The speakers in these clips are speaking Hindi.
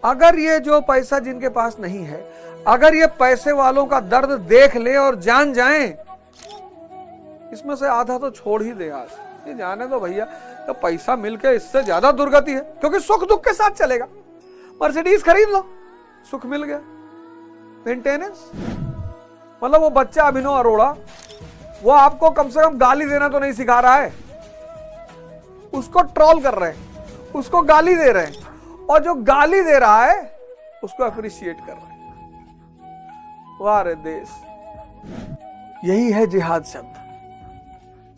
अगर ये जो पैसा जिनके पास नहीं है, अगर ये पैसे वालों का दर्द देख ले और जान जाएं, इसमें से आधा तो छोड़ ही दे आज, ये जाने दो भैया, तो पैसा मिलके इससे ज्यादा दुर्गति है, क्योंकि सुख दुख के साथ चलेगा। मर्सिडीज खरीद लो, सुख मिल गया, मेंटेनेंस। मतलब वो बच्चा अभिनव अरोड़ा, वो आपको कम से कम गाली देना तो नहीं सिखा रहा है, उसको ट्रोल कर रहे हैं, उसको गाली दे रहे हैं, और जो गाली दे रहा है उसको अप्रिशिएट कर रहे हैं। वाह रे देश, यही है जिहाद शब्द,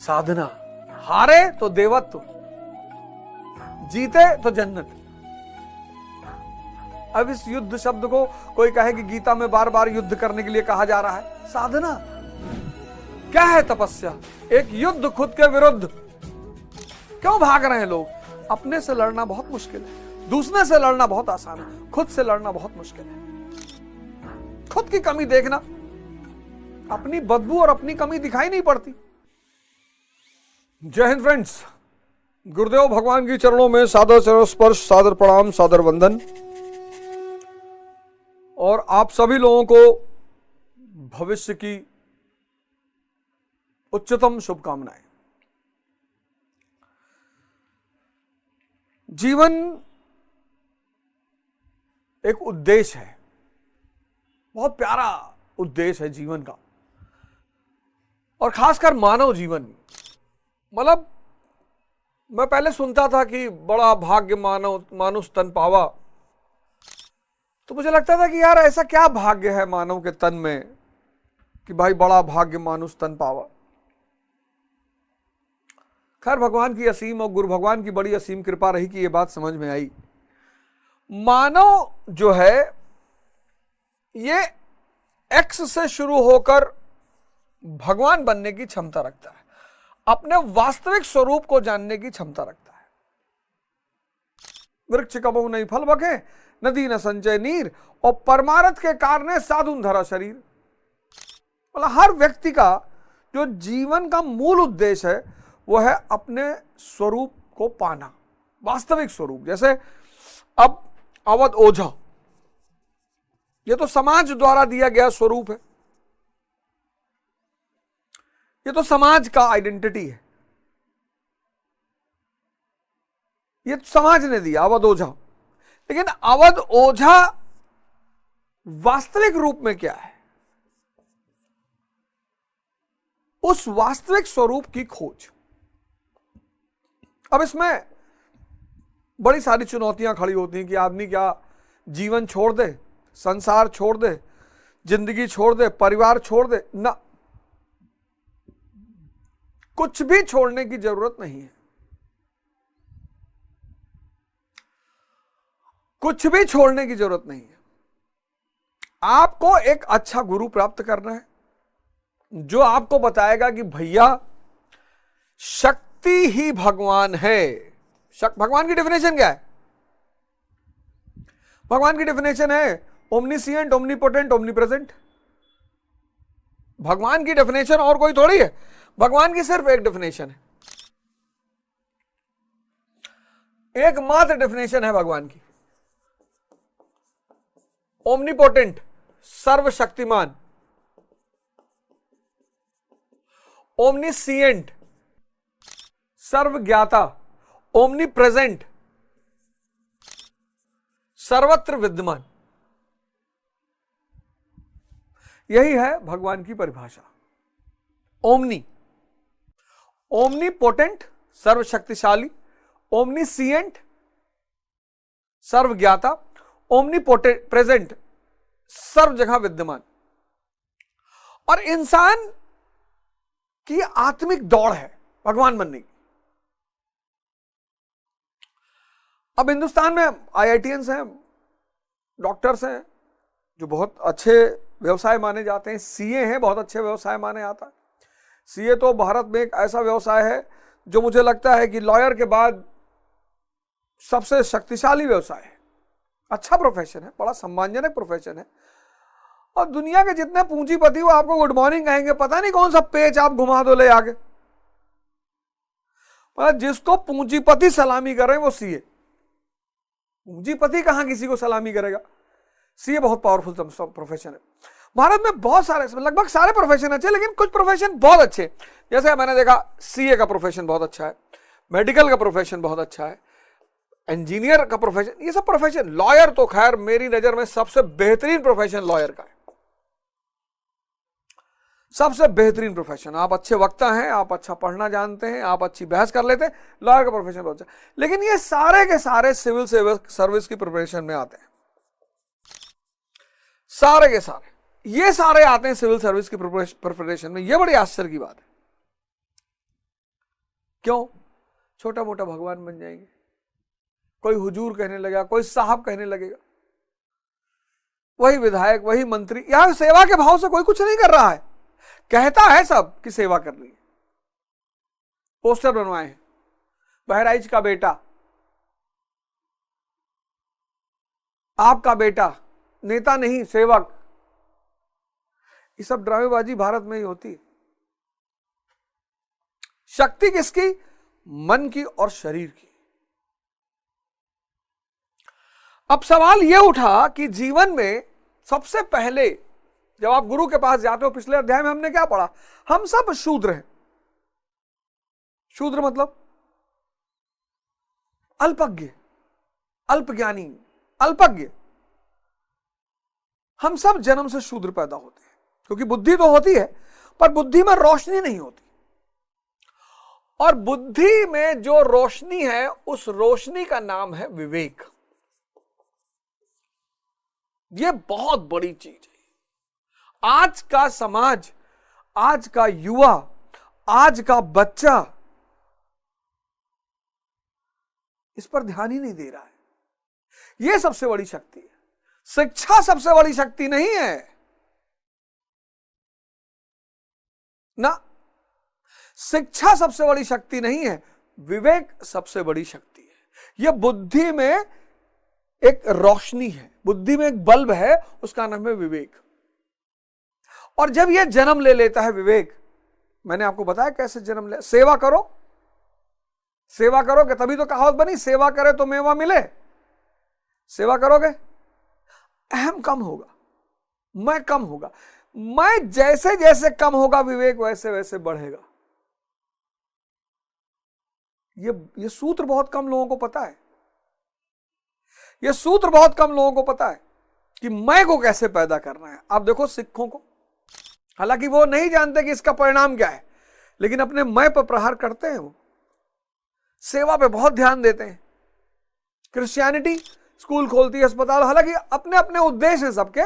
साधना। हारे तो देवत्व, जीते तो जन्नत। अब इस युद्ध शब्द को कोई कहे कि गीता में बार बार युद्ध करने के लिए कहा जा रहा है। साधना क्या है? तपस्या, एक युद्ध खुद के विरुद्ध। क्यों भाग रहे हैं लोग? अपने से लड़ना बहुत मुश्किल है, दूसरे से लड़ना बहुत आसान है, खुद से लड़ना बहुत मुश्किल है। खुद की कमी देखना, अपनी बदबू और अपनी कमी दिखाई नहीं पड़ती। जय हिंद फ्रेंड्स, गुरुदेव भगवान की चरणों में सादर चरण स्पर्श, सादर प्रणाम, सादर वंदन। और आप सभी लोगों को भविष्य की उच्चतम शुभकामनाएं। जीवन एक उद्देश्य है, बहुत प्यारा उद्देश्य है जीवन का, और खासकर मानव जीवन। मतलब मैं पहले सुनता था कि बड़ा भाग्य मानव मानुष तन पावा, तो मुझे लगता था कि यार ऐसा क्या भाग्य है मानव के तन में कि भाई बड़ा भाग्य मानुष तन पावा। खैर भगवान की असीम और गुरु भगवान की बड़ी असीम कृपा रही कि ये बात समझ में आई। मानव जो है ये एक्स से शुरू होकर भगवान बनने की क्षमता रखता है, अपने वास्तविक स्वरूप को जानने की क्षमता रखता है। वृक्ष कबहु नहीं फल बके, नदी न संचय नीर, और परमार्थ के कारण साधुन धरा शरीर। मतलब हर व्यक्ति का जो जीवन का मूल उद्देश्य है वो है अपने स्वरूप को पाना, वास्तविक स्वरूप। जैसे अब अवध ओझा, ये तो समाज द्वारा दिया गया स्वरूप है, ये तो समाज का आइडेंटिटी है, ये तो समाज ने दिया अवध ओझा। लेकिन अवध ओझा वास्तविक रूप में क्या है? उस वास्तविक स्वरूप की खोज। अब इसमें बड़ी सारी चुनौतियां खड़ी होती हैं कि आदमी क्या जीवन छोड़ दे, संसार छोड़ दे, जिंदगी छोड़ दे, परिवार छोड़ दे। ना, कुछ भी छोड़ने की जरूरत नहीं है, कुछ भी छोड़ने की जरूरत नहीं है। आपको एक अच्छा गुरु प्राप्त करना है जो आपको बताएगा कि भैया शक्ति ही भगवान है। भगवान की डेफिनेशन क्या है? भगवान की डेफिनेशन है ओमनीसिएंट, ओमनीपोटेंट, ओमनीप्रेजेंट। भगवान की डेफिनेशन और कोई थोड़ी है, भगवान की सिर्फ एक डेफिनेशन है, एकमात्र डेफिनेशन है भगवान की। ओमनीपोटेंट, सर्वशक्तिमान। ओमनीसिएंट, सर्वज्ञाता। ओमनी प्रेजेंट, सर्वत्र विद्यमान। यही है भगवान की परिभाषा। ओमनी, ओमनी पोटेंट, सर्वशक्तिशाली। ओमनीसिएंट, सर्वज्ञाता। ओमनी प्रेजेंट, सर्व जगह विद्यमान। और इंसान की आत्मिक दौड़ है भगवान बनने की। अब हिंदुस्तान में आईआईटीएंस हैं, डॉक्टर्स हैं जो बहुत अच्छे व्यवसाय माने जाते हैं, सीए हैं, बहुत अच्छे व्यवसाय माने जाता है। सीए तो भारत में एक ऐसा व्यवसाय है जो मुझे लगता है कि लॉयर के बाद सबसे शक्तिशाली व्यवसाय है। अच्छा प्रोफेशन है, बड़ा सम्मानजनक प्रोफेशन है, और दुनिया के जितने पूंजीपति वो आपको गुड मॉर्निंग कहेंगे, पता नहीं कौन सा पेच आप घुमा दो ले आगे। जिसको पूंजीपति सलामी कर रहे हैं वो सीए। पूंजीपति कहां किसी को सलामी करेगा। सीए बहुत पावरफुल प्रोफेशन है। भारत में बहुत सारे, लगभग सारे प्रोफेशन अच्छे, लेकिन कुछ प्रोफेशन बहुत अच्छे, जैसे मैंने देखा सीए का प्रोफेशन बहुत अच्छा है, मेडिकल का प्रोफेशन बहुत अच्छा है, इंजीनियर का प्रोफेशन, ये सब प्रोफेशन। लॉयर तो खैर मेरी नजर में सबसे बेहतरीन प्रोफेशन लॉयर का है, सबसे बेहतरीन प्रोफेशन। आप अच्छे वक्ता हैं, आप अच्छा पढ़ना जानते हैं, आप अच्छी बहस कर लेते हैं, लॉयर का प्रोफेशन बहुत अच्छा। लेकिन ये सारे के सारे सिविल सर्विस की प्रिपरेशन में आते हैं, सारे के सारे ये सारे आते हैं सिविल सर्विस की प्रिपरेशन में। ये बड़ी आश्चर्य की बात है। क्यों? छोटा मोटा भगवान बन जाएंगे, कोई हुजूर कहने लगेगा, कोई साहब कहने लगेगा, वही विधायक, वही मंत्री। यहां सेवा के भाव से कोई कुछ नहीं कर रहा है, कहता है सब कि सेवा करनी है, पोस्टर बनवाए हैं, बहराइच का बेटा, आपका बेटा, नेता नहीं सेवक। ये सब ड्रामेबाजी भारत में ही होती है। शक्ति किसकी? मन की और शरीर की। अब सवाल यह उठा कि जीवन में सबसे पहले जब आप गुरु के पास जाते हो, पिछले अध्याय में हमने क्या पढ़ा? हम सब शूद्र हैं। शूद्र मतलब अल्पज्ञ, अल्पज्ञानी, अल्पज्ञ। हम सब जन्म से शूद्र पैदा होते हैं, क्योंकि बुद्धि तो होती है पर बुद्धि में रोशनी नहीं होती, और बुद्धि में जो रोशनी है उस रोशनी का नाम है विवेक। यह बहुत बड़ी चीज है। आज का समाज, आज का युवा, आज का बच्चा इस पर ध्यान ही नहीं दे रहा है। यह सबसे बड़ी शक्ति है। शिक्षा सबसे बड़ी शक्ति नहीं है ना, शिक्षा सबसे बड़ी शक्ति नहीं है, विवेक सबसे बड़ी शक्ति है। यह बुद्धि में एक रोशनी है, बुद्धि में एक बल्ब है, उसका नाम है विवेक। और जब यह जन्म ले लेता है विवेक, मैंने आपको बताया कैसे जन्म ले, सेवा करो, सेवा करोगे तभी तो कहावत बनी, सेवा करे तो मेवा मिले। सेवा करोगे, अहम कम होगा, मैं कम होगा, मैं जैसे जैसे कम होगा विवेक वैसे वैसे बढ़ेगा। ये सूत्र बहुत कम लोगों को पता है। ये सूत्र बहुत कम लोगों को पता है कि मैं को कैसे पैदा करना है। आप देखो सिखों को, हालांकि वो नहीं जानते कि इसका परिणाम क्या है, लेकिन अपने मैं पर प्रहार करते हैं। वो सेवा पे बहुत ध्यान देते हैं। क्रिश्चियनिटी स्कूल खोलती है, अस्पताल, हालांकि अपने अपने उद्देश्य हैं सबके,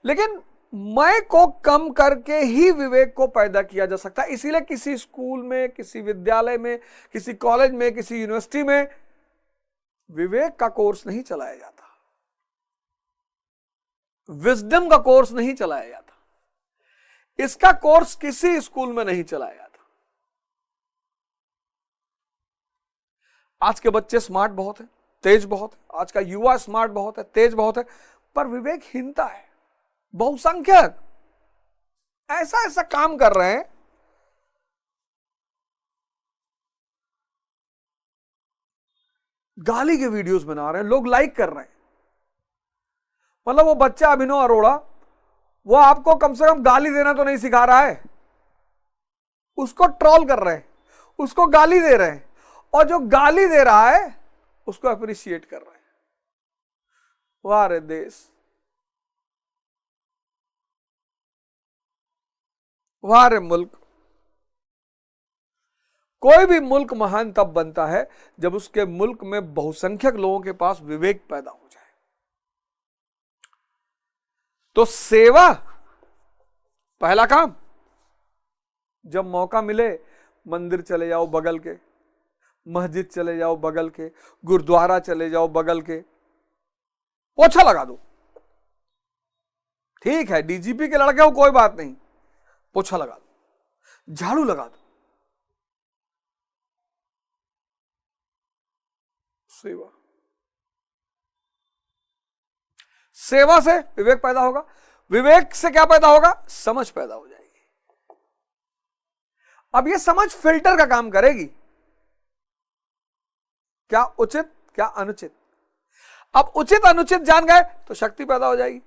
लेकिन मैं को कम करके ही विवेक को पैदा किया जा सकता है। इसीलिए किसी स्कूल में, किसी विद्यालय में, किसी कॉलेज में, किसी यूनिवर्सिटी में विवेक का कोर्स नहीं चलाया जाता, विजडम का कोर्स नहीं चलाया जाता, इसका कोर्स किसी स्कूल में नहीं चलाया जाता। आज के बच्चे स्मार्ट बहुत है, तेज बहुत है, आज का युवा स्मार्ट बहुत है, तेज बहुत है, पर विवेकहीनता है। बहुसंख्यक ऐसा ऐसा काम कर रहे हैं, गाली के वीडियोस बना रहे हैं, लोग लाइक कर रहे हैं। मतलब वो बच्चा अभिनव अरोड़ा, वो आपको कम से कम गाली देना तो नहीं सिखा रहा है, उसको ट्रोल कर रहे हैं, उसको गाली दे रहे हैं, और जो गाली दे रहा है उसको अप्रिशिएट कर रहे हैं। वाह रे देश, वाह रे मुल्क। कोई भी मुल्क महान तब बनता है जब उसके मुल्क में बहुसंख्यक लोगों के पास विवेक पैदा हो जाए। तो सेवा पहला काम, जब मौका मिले मंदिर चले जाओ बगल के, मस्जिद चले जाओ बगल के, गुरुद्वारा चले जाओ बगल के, पोछा लगा दो। ठीक है, डीजीपी के लड़के हो कोई बात नहीं, पोछा लगा दो, झाड़ू लगा दो। सेवा, सेवा से विवेक पैदा होगा। विवेक से क्या पैदा होगा? समझ पैदा हो जाएगी। अब ये समझ फिल्टर का काम करेगी, क्या उचित क्या अनुचित। अब उचित अनुचित जान गए तो शक्ति पैदा हो जाएगी।